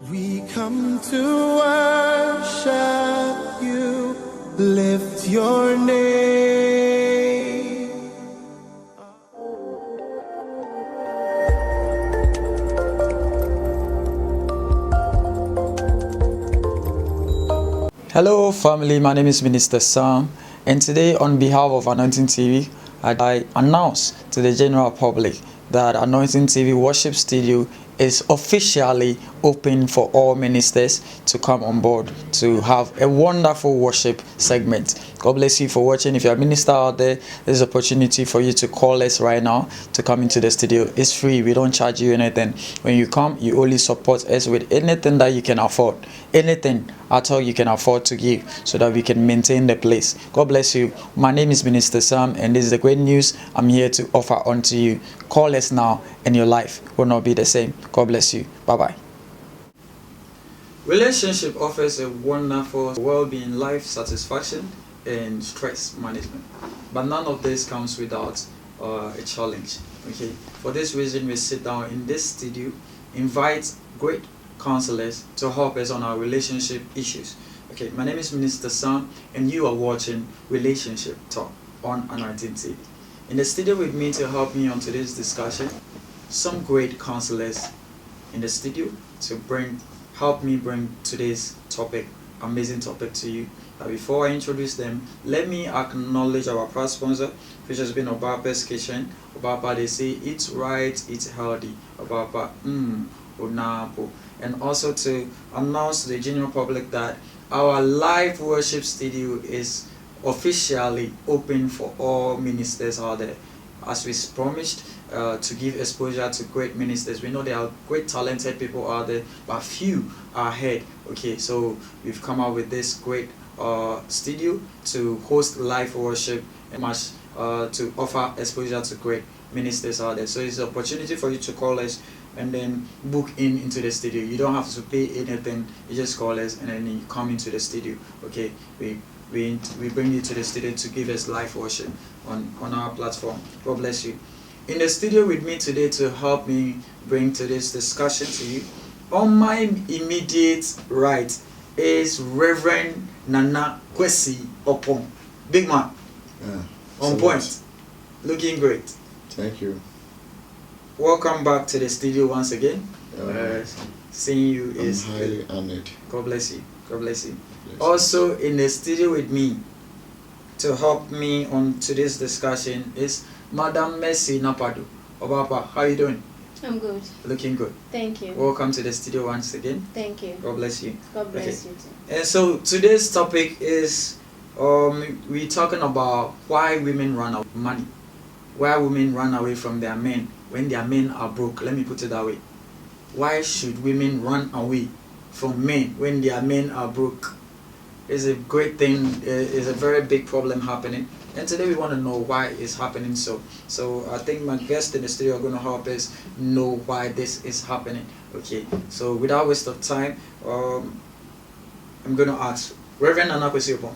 We come to worship you, lift your name. Hello family, my name is Minister Sam, and today on behalf of Anointing TV, I announce to the general public that Anointing TV Worship Studio is officially open for all ministers to come on board to have a wonderful worship segment. God bless you for watching. If you're a minister out there, there's an opportunity for you to call us right now to come into the studio. It's free. We don't charge you anything. When you come, you only support us with anything that you can afford. Anything at all you can afford to give so that we can maintain the place. God bless you. My name is Minister Sam, and this is the great news I'm here to offer unto you. Call us now and your life will not be the same. God bless you. Bye-bye. Relationship offers a wonderful well-being, life satisfaction, and stress management. But none of this comes without a challenge. Okay. For this reason, we sit down in this studio, invite great counselors to help us on our relationship issues. Okay, my name is Minister Sam, and you are watching Relationship Talk on Anointing TV. In the studio with me to help me on today's discussion, some great counselors in the studio to help me bring today's topic, amazing topic to you. But before I introduce them, let me acknowledge our past sponsor, which has been Obapa's Kitchen. Obapa, they say eat right, eat healthy. Obapa, Onapo. And also to announce to the general public that our live worship studio is officially open for all ministers out there. As we promised to give exposure to great ministers. We know there are great talented people out there, but few are ahead. Okay, so we've come out with this great studio to host live worship and much to offer exposure to great ministers out there. So it's an opportunity for you to call us and then book into the studio. You don't have to pay anything. You just call us and then you come into the studio. Okay, we bring you to the studio to give us live worship on our platform. God bless you. In the studio with me today to help me bring today's discussion to you, on my immediate right is Reverend Nana Kwesi Opong. Big man. Yeah, on point. Looking great. Thank you. Welcome back to the studio once again. Seeing you is highly honored. God bless you. God bless you. Yes. Also in the studio with me to help me on today's discussion is Madam Mercy Napado. Obapa, how are you doing? I'm good. Looking good. Thank you. Welcome to the studio once again. Thank you. God bless you. God bless you too. And so today's topic is we're talking about why women run out of money. Why women run away from their men when their men are broke. Let me put it that way. Why should women run away from men when their men are broke? It's a great thing. It's a very big problem happening. And today we want to know why it's happening so. So I think my guests in the studio are going to help us know why this is happening. Okay. So without waste of time, I'm going to ask Reverend Nana Kwesi Opong.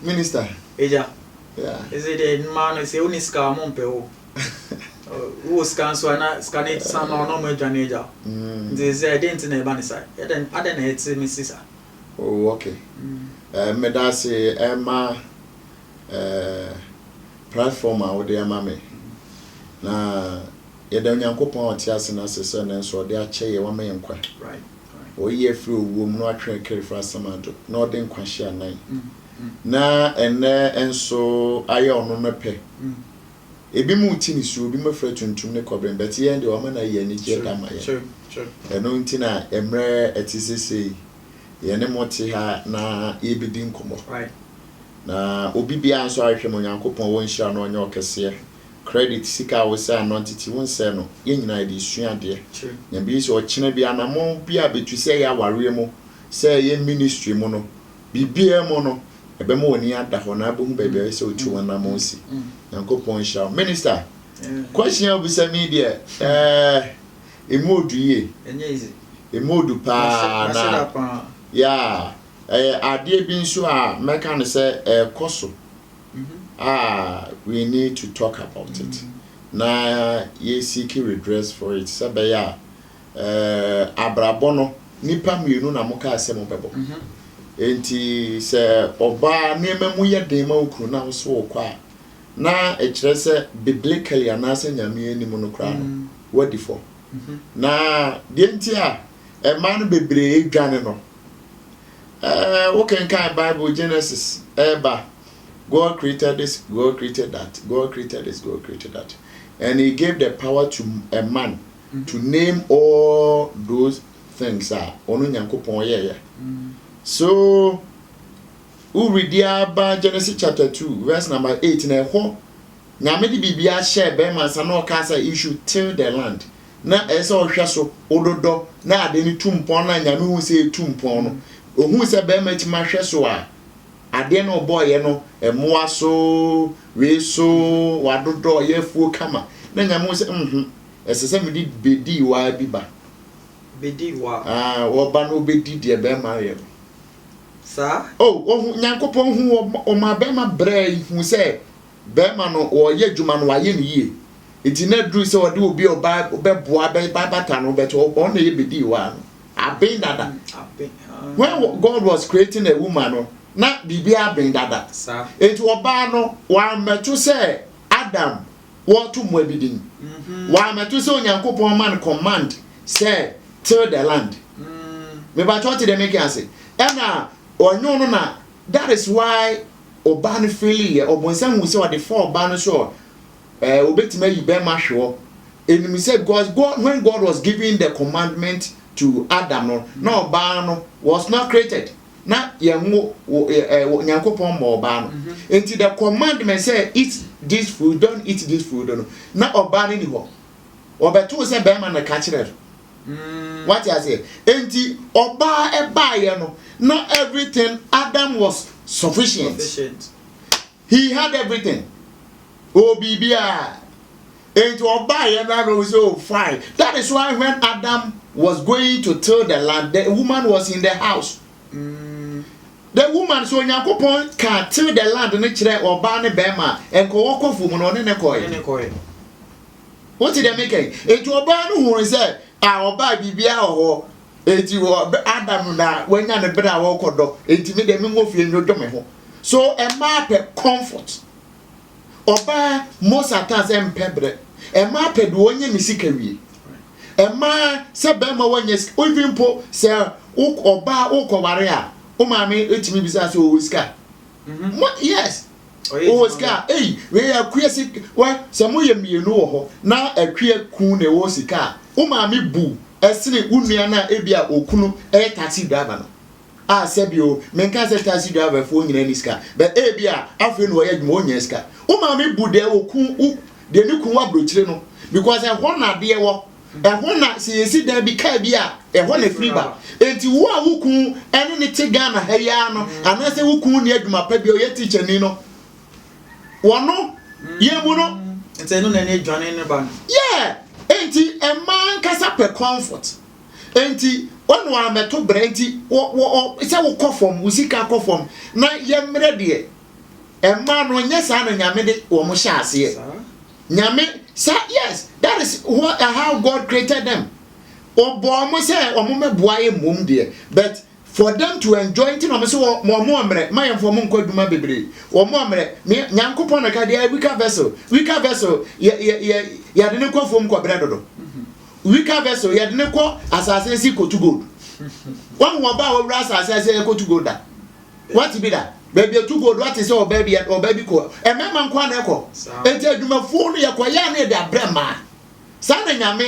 Minister. Eja. Yeah. Is it a man who say uniska monpeo? Who scan so na scan it san no mo dwane eja. This is didn't na ba ni sai. Eden aden na eti Mrs. Oh, okay. Me da say Emma platform a wo de ama me. Na yeda Nyankopon otiase na sese na so de ache ye wa me nkwa. Right. O ye free owom no atwe kere fra samado. Na o de nkwa hye anan. Na ene enso aye ono mepe. Ebi mu ti ni su obi mafra tuntum ne kobren bet ye ndi o ma na ye ni je dama ye. Sure. Eno nti na emre etisese ye ne moti ha na ye bedi nkomo. Right. Na obi bia nso ahwe mo Nyankopon won hira no onye okese. Credit sika wo say anotiti won say no ye nyina de suade. Sure. Nya bi so okine bia na mo bia betu say ya ware mo say ye ministry mo no bibia mo no ebe mo woni ada ho na abu bebe say otu wona mo si. Nyankopon hira. Minister. Question of the media emodu ye. Enye easy. Emodu pa na. Yeah. Ade bi nso a meka ne say koso. We need to talk about it. Na ye seek redress for it. Sabe ya abrabono nipa mienu na moka asem bebo enti se oba neme mu ye den ma okuru na so okwa na e kire se biblically anase nyame ani mu no kra no wadi for na de enti a e man bebre edwane no we can kind Bible Genesis eba God created this, God created that, God created this, God created that, and he gave the power to a man to name all those things onu nyankopon ye so we read about Genesis chapter 2 verse number 8 na ho nyame di bibia share be man sa no ka say you should till the land na ese ohwe so ododo na ade ni tumpon na nyame hu say tumpon no ohun se be ma ti ma hwe so a ade no boy no emoa so we so wadodo ye fuo kama na nyame se ese se me di bedi wa biba bedi wa wo ba no bedi de be ma ye sa oh nyankopon hu o ma be ma bra hu se be ma no wo ye djuma no wa ye ni ye enti na dru se wo de obi oba be boa be bata no be to o na ye bedi wa no abin dada when God was creating a woman no na bibia abin dada sa enti oba no wa meto se Adam what to mo bidin wa meto se onyankopon man command say till the land me ba choti de make answer na onyo no na that is why oba no failure obonsan hu se o de for oba no so obetima yi be ma hwo enimi say God when God was giving the commandment to Adam no oba no was not created na yenwo nyankopon mo oba no enti the commandment say eat this food, don't eat this food no na oba ni ho obeto say be ma na ka kire what I say enti oba eba ye no not everything Adam was sufficient. He had everything bibia enti oba ye na no so fine. That is why when Adam was going to till the land, the woman was in the house. The woman so Yakopon can till the land ne kire oba ne bema enko wokofu mu no ne koye. What did they make it? Enti oba no hu say oba bibia ho enti Adam na wanya ne bra wo kodo enti me de me ngofie nyodo me ho. So a ma pe comfort. Oba most at times empebre. E ma pe do onye misika wie. E ma se be ma wanya even po se oba ukoware a o ma me etimi bisa se o sika. Yes. O sika we akuesi wa se mo ye mienu wo ho na akue ku na wo sika o ma me bu esine unua na ebia okunu taxi driver no a sebio menka se taxi driver fo nyina ni sika but ebia afi no ye dwuma onya sika o ma me bu de okun de ni kun wa brochire no because e ho na de wo e ho na se yesi da bi ka bia e ho na free ba enti wo a wukun ene ne te Ghana ha ya no anase wukun ne adwuma pa bia o ye teacher ni no wono ye mu no enti no na ne adwane ne ba yeah enti a man kasa per comfort enti onu wa meto brenti wo se wo kofom usika kofom na ye mre de e man no nya sa na nyame de wo mo sha ase nyame sa yes that is what how God created them obo mo se omo meboa ye mom de but for them to enjoy it no me so mo mre my for mo nkwaduma bebre wo mo mre nyankopon na ka de weaker vessel ya de ne kofom ko bredodo weaker vessel ya de ne ko asase si ko to gold one wo ba wo asase ko to gold da what be that baby to gold what is your baby ko e mema nkwa na ko e je aduma fu no ye ko ya na de abrema sana nyame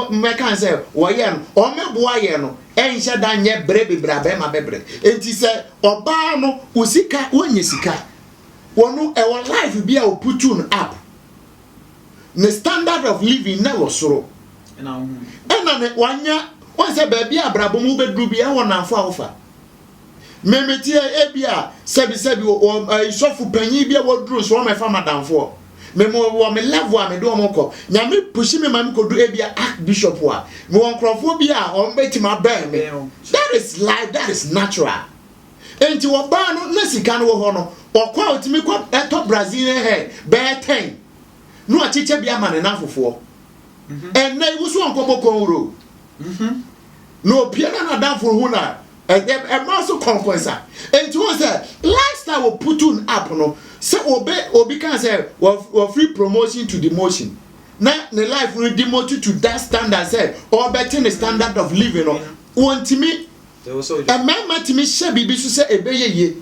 me kan say wo ye no o meboa ye no enhye da nye brebe brabe ma bebre enti se oba no usika wonye sika wonu e won life bia o putun up the standard of living na wo soro na ne wanya won se ba bia brabo mu bedru bia won anfo awofa memetie ebia sebi o isofu panyi bia wodru so me fa madamfo me wo me level a me do omoko nyame pushi me mam kodu ebia archbishop a me won krofo bia o mbetima ba me that is life, that is natural enti wo ba no na sika no wo ho no okwa otimi ko eto Brazil he be 10 no achiche bia ma ne na fofo na iwusu onko boko nro no piano na down for huna e ma so konkonsa enti won say lifestyle will put on up no say obi can say we free promotion to demotion na the life will demote to that standard say or better the standard of living no want me e ma timi she bibi so say ebeye ye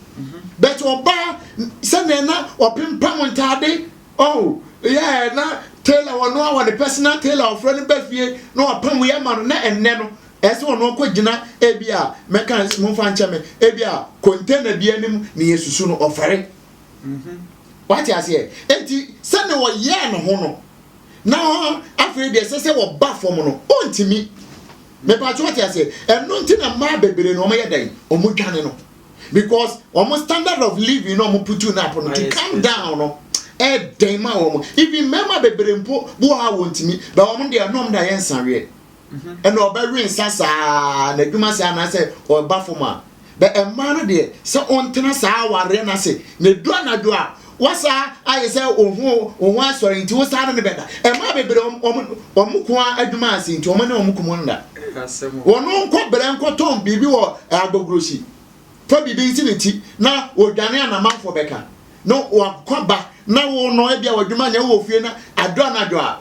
but oba say na opempam ntade oh yeah na tailor one no the personal tailor of friend befie no opam we man na enne no ese ono ko gina ebia meka mo fa nche me ebia container bi anim ne yesusu no ofere what you say enti se ne wo ye no ho no na afre bi se wo ba fom no ontimi me pa what you say eno nti na ma bebere no mo ye dan o mo dwane no because almost standard of living no mo putu na no to calm down no den ma wo mo even mema bebere mpo bo ha wontimi ba wo mo de anom da yen sanwe and oberi nsasa na dwuma se anase oba foma be emma no de se ontena sa aware na se na do na do a wasa aye se ohu asori nti wo sa na beda emma bebere omuko adwuma ase nti omo na omuko nda wono nko bere nko tom bibi wo agogroshi to bibi nti na odwane anamanfo beka no wakoba na wo no e bia wadwuma nya wo fie na ado na do a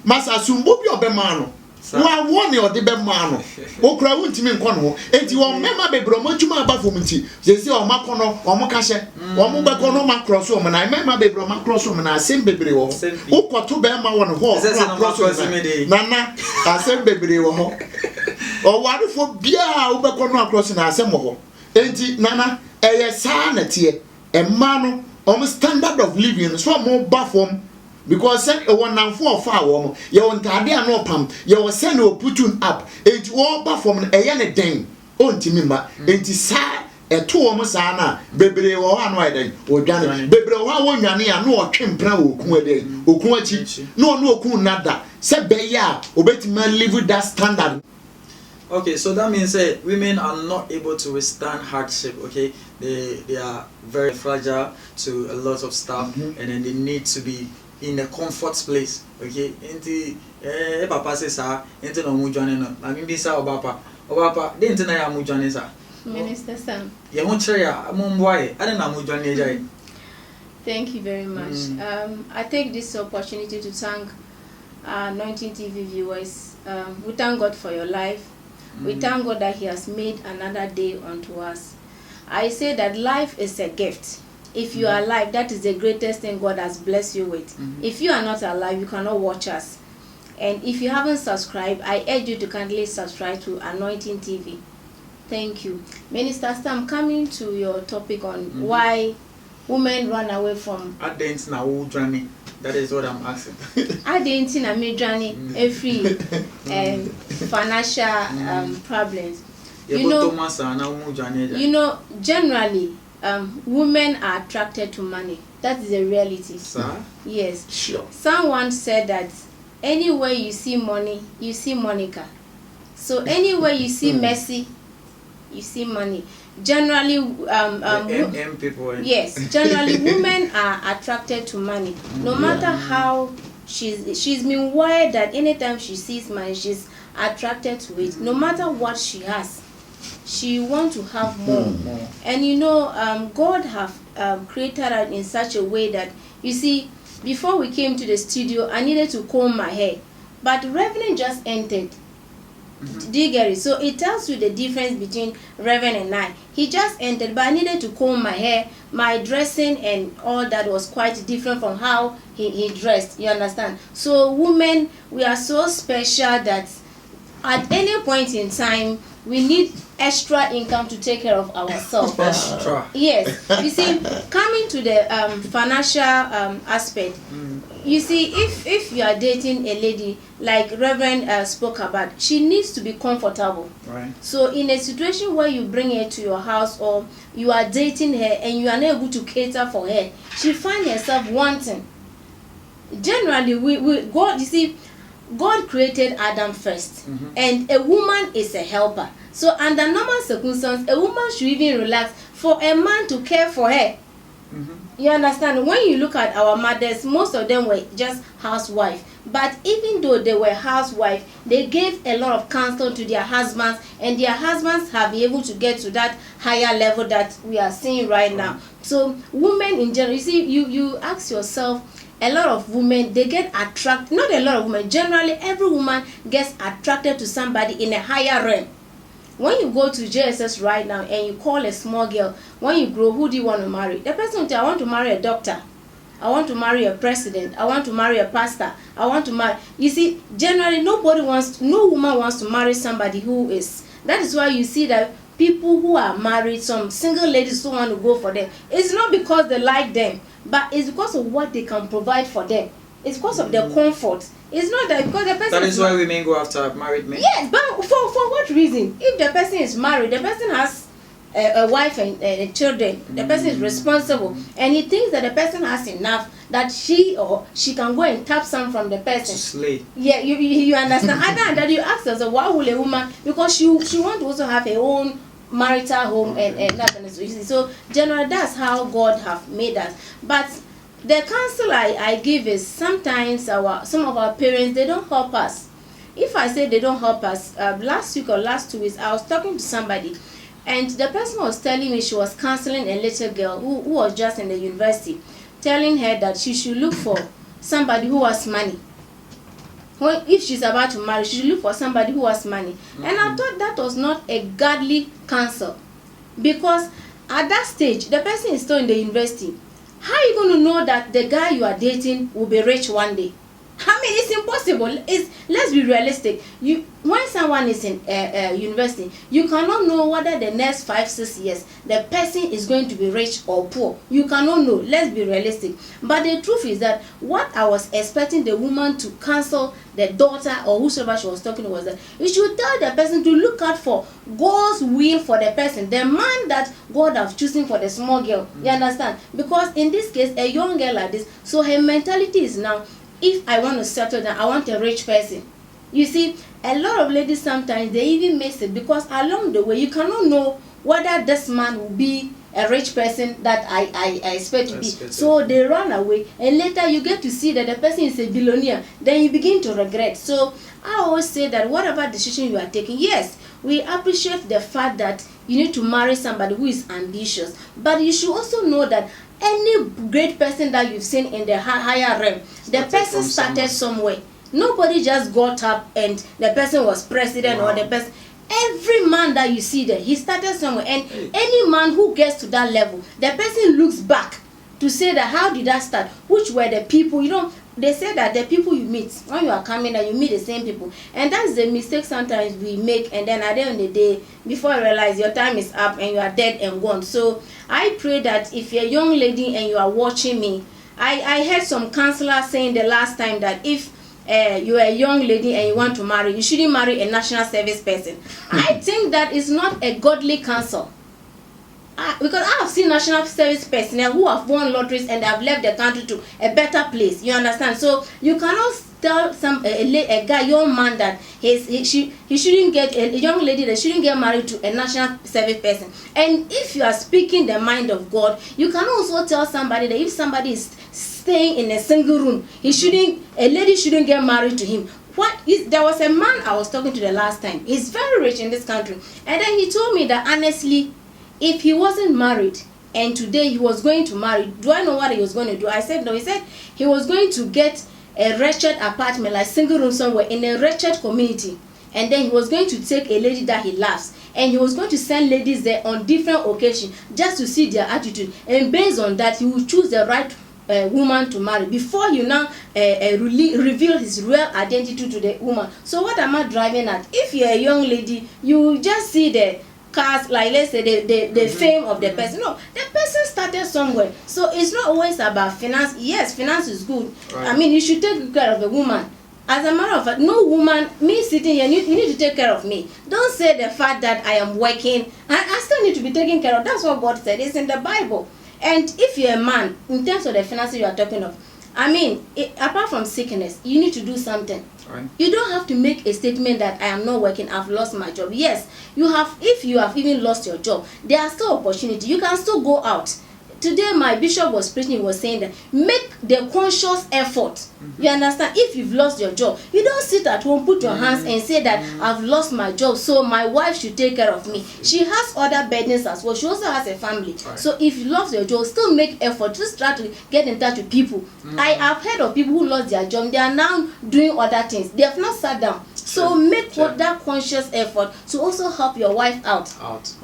masa sumbo bi obema no wa woni odi be ma no okura wuntimi nko no enti wo mema bebro mo twuma aba fom nti sesi o makono o mo kahye o mo be kono ma cross o mo na mema bebro ma cross o mo na asem bebre wo ukoto be ma won ho cross na asem bebre wo ho o warifo bia wo be kono cross na asem wo ho enti nana eye sa na tie emma no o standard of living so mo ba fom because send a one and 4 far warm you want ade no pam you send o put you up enti wo ba fom na eye ne den ontimi ma enti sa eto wo mo sa na bebre wo ha no eden o dwane bebre wo ha wo nwane a no o twempra wo ku eden okun achi no okun nada se be ya obetima live that standard. Okay, so that means women are not able to withstand hardship. Okay, they are very fragile to a lot of stuff, and then they need to be in a comfort place. Okay, into papa says into no mujane no. I mean bisa obapa de into na ya mujane sa. Minister Sam. Ye ho kire ya amumboaye ade na mujane jai. Thank you very much. I take this opportunity to thank Anointing TV viewers. We thank God for your life. We thank God that He has made another day unto us. I say that life is a gift. If you are alive, that is the greatest thing God has blessed you with. If you are not alive, you cannot watch us. And if you haven't subscribed, I urge you to kindly subscribe to Anointing TV. Thank you. Minister Sam, coming to your topic on why women run away from... That is what I'm asking. I didn't see a journey every financial problems. You know, generally, women are attracted to money. That is the reality. Yes. Sure. Someone said that anywhere you see money, you see Monica. So anywhere you see Messi, you see money. Generally, people. Yes, generally women are attracted to money. No matter how she's been wired that anytime she sees money, she's attracted to it. No matter what she has, she wants to have more. And you know, God have created her in such a way that, you see, before we came to the studio, I needed to comb my hair, but Reverend just entered. Do you get it? So it tells you the difference between Reverend and I. He just entered, but I needed to comb my hair. My dressing and all that was quite different from how he dressed. You understand? So women, we are so special that at any point in time, we need extra income to take care of ourselves. Extra. Yes. You see, coming to the financial aspect, you see, if you are dating a lady like Reverend spoke about, she needs to be comfortable. Right. So in a situation where you bring her to your house or you are dating her and you are not able to cater for her, she finds herself wanting. Generally, we God, you see, God created Adam first, and a woman is a helper. So under normal circumstances, a woman should even relax for a man to care for her. You understand? When you look at our mothers, most of them were just housewives. But even though they were housewives, they gave a lot of counsel to their husbands, and their husbands have been able to get to that higher level that we are seeing right now. So women in general, you see, you ask yourself, a lot of women, they get attracted, not a lot of women, generally every woman gets attracted to somebody in a higher realm. When you go to JSS right now and you call a small girl, when you grow, who do you want to marry? The person will tell, I want to marry a doctor, I want to marry a president, I want to marry a pastor, I want to marry. You see, generally no woman wants to marry somebody who is. That is why you see that people who are married, some single ladies who want to go for them, it's not because they like them, but it's because of what they can provide for them. It's because of their comfort. It's not that because the person. That is why women go after married men. Yes, but for what reason? If the person is married, the person has a wife and children, the person is responsible, and he thinks that the person has enough that she can go and tap some from the person. To slay. Yeah, you understand. Other than that, you ask yourself, why will a woman? Because she want to also have her own marital home and that kind of stuff. So generally, that's how God have made us. But the counsel I give is sometimes some of our parents, they don't help us. If I say they don't help us, last week or last 2 weeks, I was talking to somebody, and the person was telling me she was counseling a little girl who was just in the university, telling her that she should look for somebody who has money. If she's about to marry, she should look for somebody who has money. And I thought that was not a godly counsel, because at that stage, the person is still in the university. How are you going to know that the guy you are dating will be rich one day? I mean, it's impossible. Let's be realistic. When someone is in university, you cannot know whether the next 5-6 years the person is going to be rich or poor. You cannot know. Let's be realistic. But the truth is that what I was expecting the woman to counsel the daughter or whosoever she was talking to was that you should tell the person to look out for God's will for the person, the man that God has chosen for the small girl. You understand? Because in this case, a young girl like this, so her mentality is now, if I want to settle down, I want a rich person. You see, a lot of ladies sometimes they even miss it, because along the way you cannot know whether this man will be a rich person that I expect to be. So they run away, and later you get to see that the person is a billionaire. Then you begin to regret. So I always say that whatever decision you are taking, yes, we appreciate the fact that you need to marry somebody who is ambitious, but you should also know that any great person that you've seen in the higher realm, the person started somewhere. Nobody just got up and the person was president. Wow. Or the person. Every man that you see there, he started somewhere. And any man who gets to that level, the person looks back to say that how did that start? Which were the people? They say that the people you meet when you are coming there, you meet the same people, and that's the mistake sometimes we make. And then at the end of the day, before you realize your time is up and you are dead and gone. So I pray that if you're a young lady and you are watching me, I heard some counselors saying the last time that if you're a young lady and you want to marry, you shouldn't marry a national service person. I think that is not a godly counsel. Because I have seen national service personnel who have won lotteries and have left the country to a better place. You understand? So you cannot tell a guy, young man, that he shouldn't get a young lady that shouldn't get married to a national service person. And if you are speaking the mind of God, you can also tell somebody that if somebody is staying in a single room, a lady shouldn't get married to him. There was a man I was talking to the last time. He's very rich in this country, and then he told me that honestly, if he wasn't married and today he was going to marry, do I know what he was going to do? I said no. He said he was going to get a wretched apartment, like single room somewhere in a wretched community, and then he was going to take a lady that he loves, and he was going to send ladies there on different occasions just to see their attitude, and based on that he will choose the right woman to marry before you now reveal his real identity to the woman. So what am I driving at? If you're a young lady, you just see the cars, like let's say the fame of the person. No, the person started somewhere. So it's not always about finance. Yes, finance is good. Right. I mean, you should take care of a woman. As a matter of fact, no woman, me sitting here, you need to take care of me. Don't say the fact that I am working, I still need to be taken care of. That's what God said. It's in the Bible. And if you're a man, in terms of the finances you are talking of, I mean, apart from sickness, you need to do something. Right. You don't have to make a statement that I am not working, I've lost my job. Yes, you have. If you have even lost your job, there are still opportunities. You can still go out. today my bishop was preaching, he was saying that make the conscious effort. You understand? If you've lost your job, you don't sit at home, put your hands and say that I've lost my job, so my wife should take care of me. She has other burdens as well. She also has a family. Right. So if you lost your job, still make effort. Just try to get in touch with people. I have heard of people who lost their job. They are now doing other things. They have not sat down. So make that conscious effort to also help your wife out.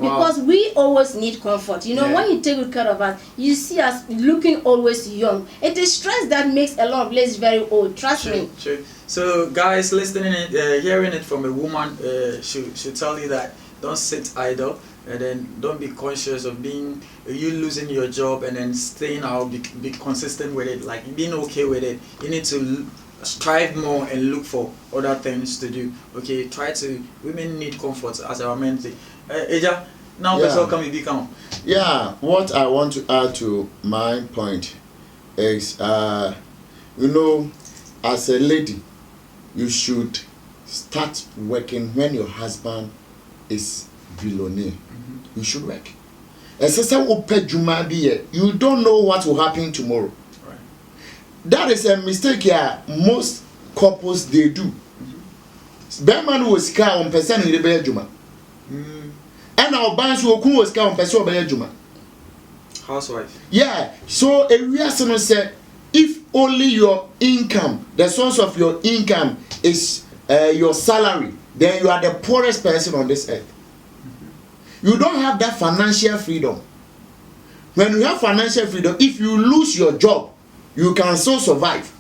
Because we always need comfort. You know, when you take good care of us, you see us looking always young. It is stress that makes a lot of ladies very old. Trust me. True. So guys, listening it, hearing it from a woman, should tell you that don't sit idle, and then don't be conscious of you losing your job and then staying out. Be consistent with it, like being okay with it. You need to strive more and look for other things to do. Okay, women need comfort, as our men say. Eja, now welcome you become. Yeah, what I want to add to my point is, you know, as a lady, you should start working when your husband is billionaire. You should work. You don't know what will happen tomorrow. Right. That is a mistake here most couples they do. Berman was car on person in the bedroom. And our bands will come was car on person bedroom. Housewife. Yeah, so a reason said, if only your income, the source of your income is your salary, then you are the poorest person on this earth. You don't have that financial freedom. When you have financial freedom, if you lose your job, you can still survive.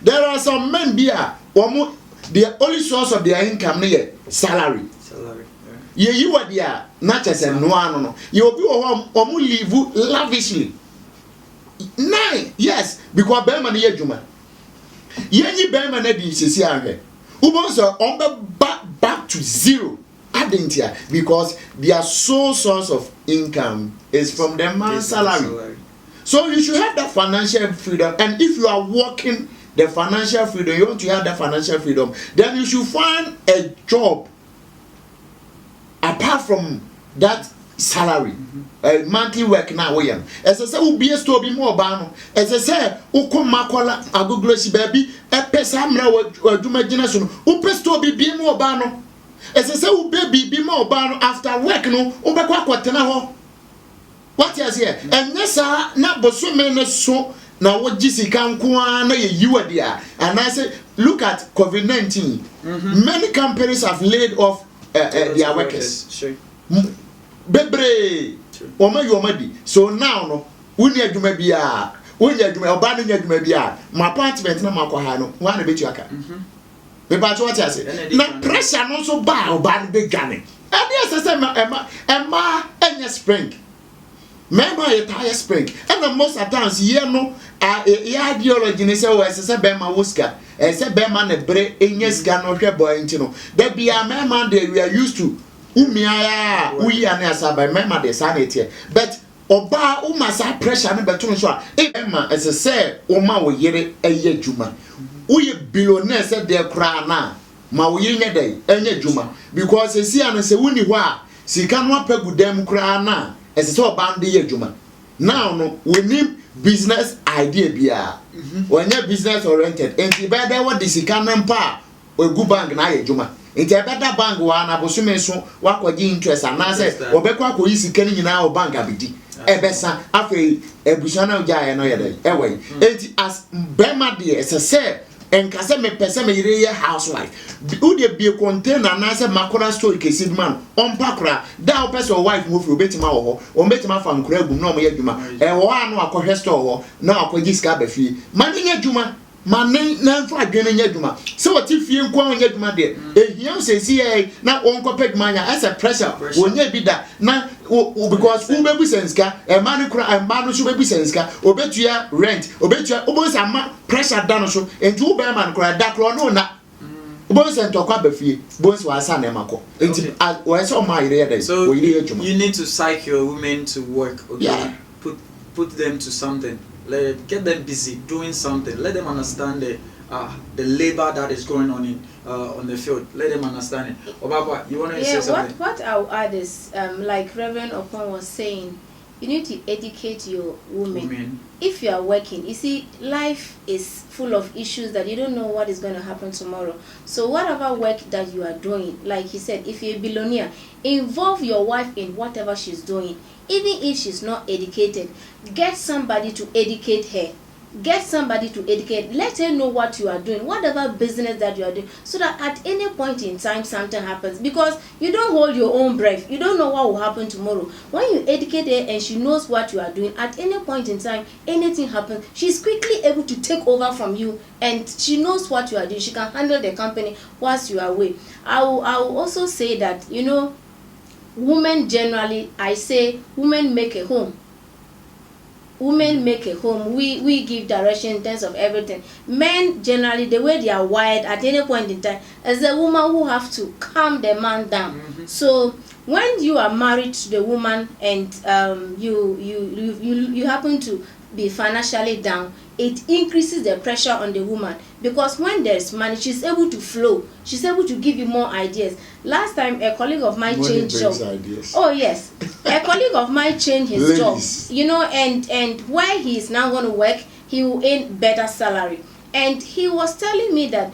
There are some men there, the only source of their income is salary. Yeah, you are there, not just a no. You will be live lavishly. Nine, yes, because Berman ye juma. Ye Berman edi sisi ange. Ubonso back to zero. Adentia, because their sole source of income is from the man's salary. So you should have that financial freedom, and if you are working the financial freedom, you want to have that financial freedom, then you should find a job apart from that salary. Monthly work now we am. As I say, we be a store be more bano. As I say, uko makola aguglosi baby. A pesamra wa duma generation. Upe store be more bano. As I say, we baby be more bano after work no. Ube kwa tena ho. What is here? And yes, na bosu mene so na wajisi kankwa na ye yiwa dia. And I say, look at COVID-19. Many companies have laid off their workers. Sure. Bebre omadi. So now no woni adwuma bia woni adwuma oba no adwuma bia my apartment na makoha no wan na betu aka me ba to what I say na pressure no so ba oba no be gane and yes say emma enya spring member ye tire spring and most of times here no ideology ni say o say be ma woska say be ma na bre enya ska no hwe boy ntino da bia member they we are used to umiaya uyi ane asaba mema de sanity but oba umasa pressure ne beto so a ema as say uma wo yere eye djuma uyi billionaire say de kra na ma wo yire nyedai enye djuma because esi ane se wuni ho a sika no apagudam kra na as say oba nde ye djuma now no we need business idea bia wanya business oriented enti be da what the sika nampa egu bank na ye djuma enti ebeda bank wa na bosume so wakwaji interest anase obekwa akoyi sika ni nyina o bank abidi ebesa afei ebusana ojaye no yede ewe enti as bema de ese enkase me pese me yire ye housewife udie bie container anase makora store kesi man onpakora da o pese o wife mo fi obetima wo ho o betima fa nkora agum na o ye adwuma wo anu akohwe store ho na akwaji sika ba fi mani nya adwuma mane na fa adwene nya adwuma se woti fie nko nya adwuma de ehia sesi ye na onko pegmanya as a pressure wonya bi da na because who bebu senska e man kura e man so bebu senska obetua rent obetua obosa ma pressure da no so enti wo be man kura da kro no na obosa ntokwa ba fie bonsi wa asa na emako enti wo se o ma ire dey so wo ire adwuma you need to psych your women to work, okay? Yeah. Put them to something. Get them busy doing something. Let them understand the labor that is going on on the field. Let them understand it. Obaba, you want to say something? What I'll add is like Reverend Opon was saying, you need to educate your women. Women. If you are working, you see, life is full of issues that you don't know what is going to happen tomorrow. So whatever work that you are doing, like he said, if you're a billionaire, involve your wife in whatever she's doing. Even if she's not educated, get somebody to educate her. Get somebody to educate. Let her know what you are doing, whatever business that you are doing, so that at any point in time something happens. Because you don't hold your own breath. You don't know what will happen tomorrow. When you educate her and she knows what you are doing, at any point in time, anything happens, she's quickly able to take over from you, and she knows what you are doing. She can handle the company whilst you are away. I will also say that, you know, women generally, I say women make a home. Women make a home. We give direction in terms of everything. Men generally, the way they are wired at any point in time, as a woman who have to calm the man down. So when you are married to the woman and you happen to be financially down, it increases the pressure on the woman, because when there's money, she's able to flow. She's able to give you more ideas. Last time a colleague of mine changed job. Ideas. Oh yes, a colleague of mine changed his Ladies. job. You know, and where he is now going to work, he will earn better salary. And he was telling me that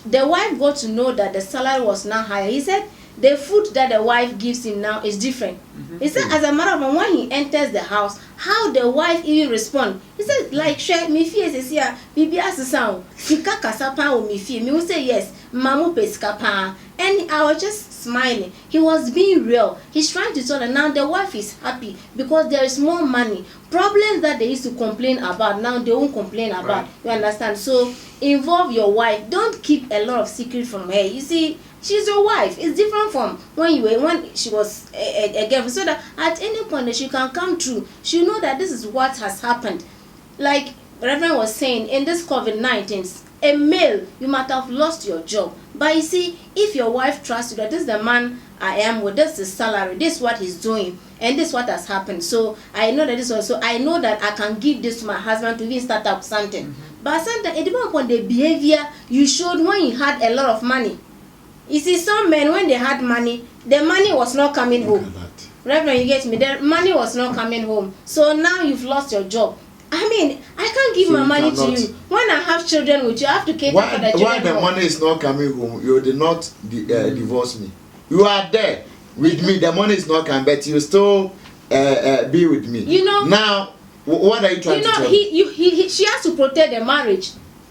the wife got to know that the salary was now higher. He said the food that the wife gives him now is different. He said, as a matter of fact, when he enters the house, how the wife even respond. He said, like, share me fear says here, bibi asisa sika kasapa o me fear. Me will say yes, mamu peskapa. And I was just smiling. He was being real. He's trying to tell her now the wife is happy because there is more money. Problems that they used to complain about, now they won't complain about. Right. You understand? So involve your wife. Don't keep a lot of secret from her. You see, she's your wife. It's different from when she was a girlfriend. So that at any point that she can come through, she know that this is what has happened. Like Reverend was saying, in this COVID-19, a male, you might have lost your job. But you see, if your wife trusts you that this is the man I am with, this is his salary, this is what he's doing, and this is what has happened. So I know that this also, I know that I can give this to my husband to even start up something. But sometimes it depends upon the behavior you showed when you had a lot of money. You see, some men, when they had money, the money was not coming home. Reverend, you get me? The money was not coming home. So now you've lost your job. I mean, I can't give my money to you. When I have children with you, I have to cater for the children. Why the money is not coming home? You did not divorce me. You are there with me. The money is not coming, but you still be with me. You know. Now, what are you trying to tell me? She has to protect the marriage.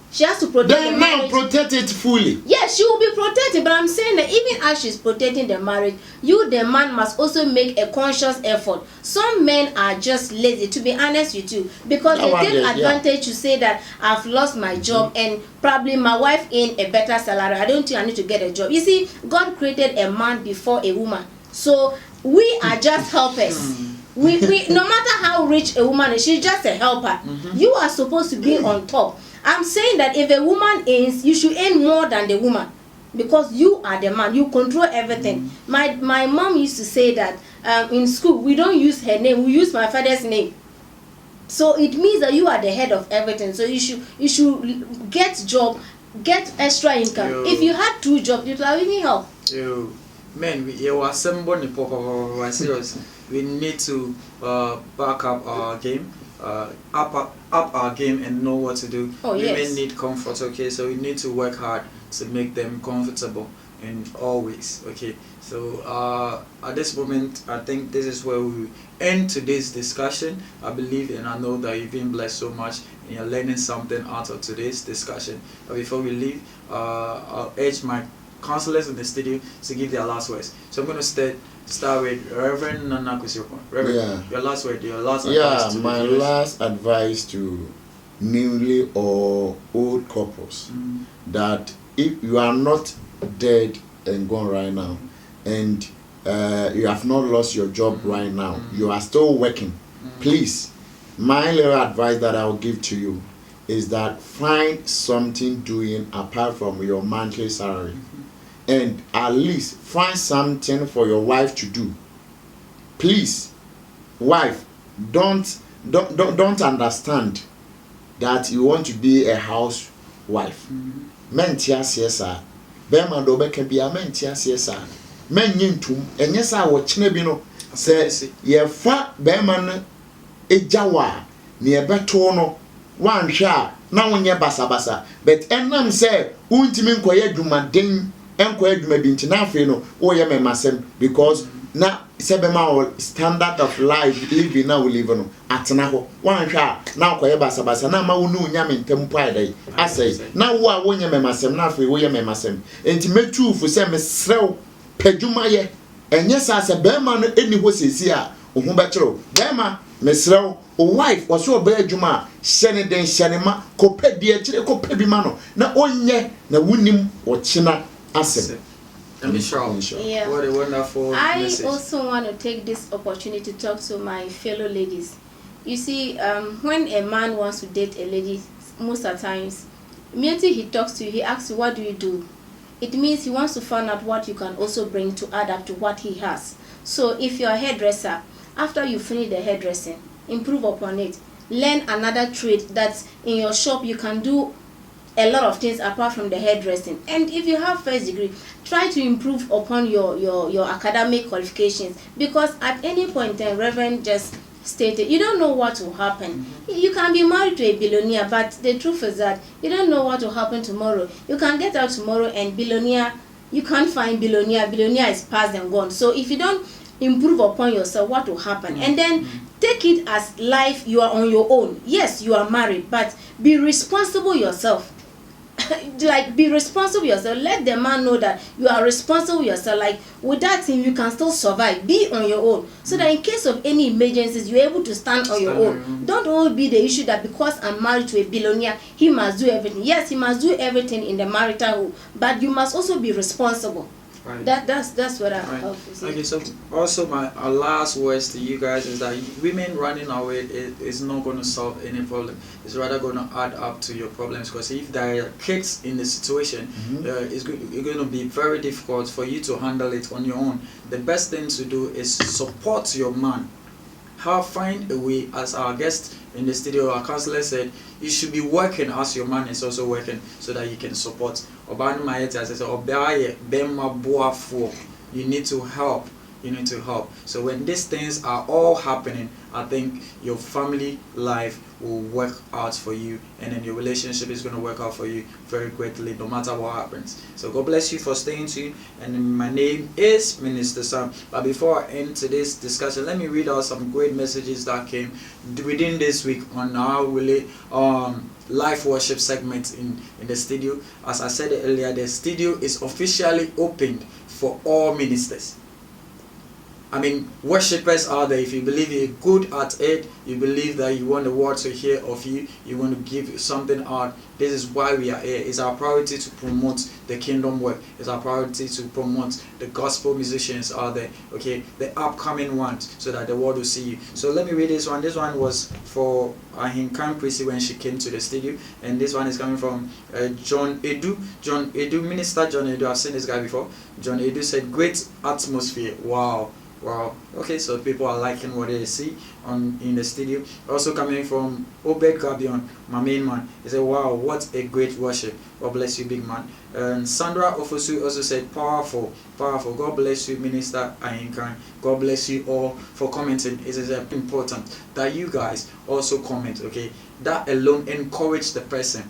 She has to protect the marriage. Then now protect it fully. Yes, she will be protected, but I'm saying that even as she's protecting the marriage, you, the man, must also make a conscious effort. Some men are just lazy, to be honest with you, because they take advantage to say that I've lost my job and probably my wife in a better salary. I don't think I need to get a job. You see, God created a man before a woman, so we are just helpers. We no matter how rich a woman is, she's just a helper. You are supposed to be on top. I'm saying that if a woman earns, you should earn more than the woman, because you are the man. You control everything. My mom used to say that in school we don't use her name, we use my father's name. So it means that you are the head of everything. So you should get job, get extra income. If you had 2 jobs, it will even help. Men, you are somebody serious. We need to back up our game. Up our game and know what to do. Women need comfort, okay, so we need to work hard to make them comfortable in all ways, okay. So at this moment, I think this is where we end today's discussion. I believe and I know that you've been blessed so much and you're learning something out of today's discussion. But before we leave, I'll urge my counselors in the studio to give their last words. So I'm going to start with Reverend Nana Kusiopon. Reverend, your last word, your last advice to my last advice to newly or old couples, that if you are not dead and gone right now, and you have not lost your job right now, you are still working, please, my little advice that I will give to you is that find something doing apart from your monthly salary. And at least find something for your wife to do. Please, wife, don't understand that you want to be a housewife. Men tia siesa, be man do be can be a men tia siesa. Men yintum, and yes I watch nebino. sɛ yɛfa bɛrima no egya wa ne yɛbɛto no wanhwɛ a na wonyɛ basabasa but ɛnam sɛ wontimi nkɔyɛ adwumaden nkɔyɛ adwuma bi nti na afei no woyɛ mɛmasɛm because na sɛ bɛma wɔ standard of life living na wo live no atena hɔ wanhwɛ a na akɔyɛ basabasa na ma wo ne onyame ntam po ayɛdɛ asɛe na wo a wonyɛ mɛmasɛm na afei woyɛ mɛmasɛm enti mɛtuufo sɛ mesrɛw pɛdwumayɛ ɛnyɛ saa sɛ bɛrima no ɛni hɔ sɛsi a wo ho bɛkyerɛw bɛrima mesrɛw o wife wɔso ɔbɛyɛ adwuma a hyɛ ne den hyɛ ne ma kɔpɛ deɛ kyerɛ kɔpɛ bi ma no na ɔnyɛ na wonim ɔkyena asɛm. Yeah. What a wonderful message. I also want to take this opportunity to talk to my fellow ladies. You see, when a man wants to date a lady, most of the times, immediately he talks to you, he asks you, what do you do? It means he wants to find out what you can also bring to add up to what he has. So if you're a hairdresser, after you finish the hairdressing, improve upon it. Learn another trade that in your shop you can do a lot of things apart from the hairdressing. And if you have first degree, try to improve upon your academic qualifications, because at any point in Reverend just stated, you don't know what will happen. You can be married to a billionaire, but the truth is that you don't know what will happen tomorrow. You can get out tomorrow and billionaire, you can't find billionaire is past and gone. So if you don't improve upon yourself, what will happen? And then take it as life, you are on your own. Yes, you are married, but be responsible yourself. Like, be responsible yourself. Let the man know that you are responsible yourself. Like, without him you can still survive. Be on your own, so that in case of any emergencies you're able to stand on your own. Don't always be the issue that because I'm married to a billionaire, he must do everything. Yes, he must do everything in the marital home, but you must also be responsible. Right. That's what I have to say. Okay, so also our last words to you guys is that women running away is not going to solve any problem. It's rather going to add up to your problems, because if there are kids in the situation, it's going to be very difficult for you to handle it on your own. The best thing to do is support your man. Find a way, as our guest in the studio, our counselor said, you should be working as your man is also working, so that you can support. You need to help. You need to help. So when these things are all happening, I think your family life will work out for you, and then your relationship is going to work out for you very greatly, no matter what happens. So God bless you for staying tuned. And my name is Minister Sam. But before I end today's discussion, let me read out some great messages that came within this week on our live worship segment in the studio. As I said earlier, the studio is officially opened for all ministers. I mean, worshippers are there. If you believe you're good at it, you believe that you want the world to hear of you, you want to give something out, this is why we are here. It's our priority to promote the kingdom work. It's our priority to promote the gospel musicians out there, okay, the upcoming ones, so that the world will see you. So let me read this one. This one was for Ahinkan Prissy when she came to the studio, and this one is coming from John Edu. Minister John Edu. I've seen this guy before. John Edu said, great atmosphere. Wow. Okay, so people are liking what they see in the studio. Also coming from Obed Gabion, my main man. He said, wow, what a great worship. God bless you, big man. And Sandra Ofosu also said, powerful. God bless you, Minister Ahinkan. God bless you all for commenting. It is important that you guys also comment, okay? That alone encourage the person.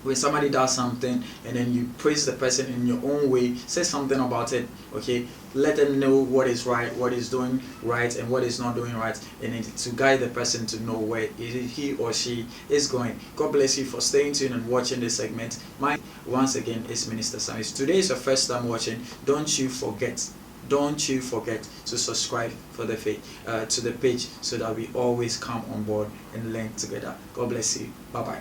When somebody does something and then you praise the person in your own way, say something about it, okay? Let them know what is right, what is doing right, and what is not doing right, and then to guide the person to know where he or she is going. God bless you for staying tuned and watching this segment. Mine, once again, is Minister Sam. If today is your first time watching, don't you forget to subscribe for the to the page, so that we always come on board and learn together. God bless you. Bye-bye.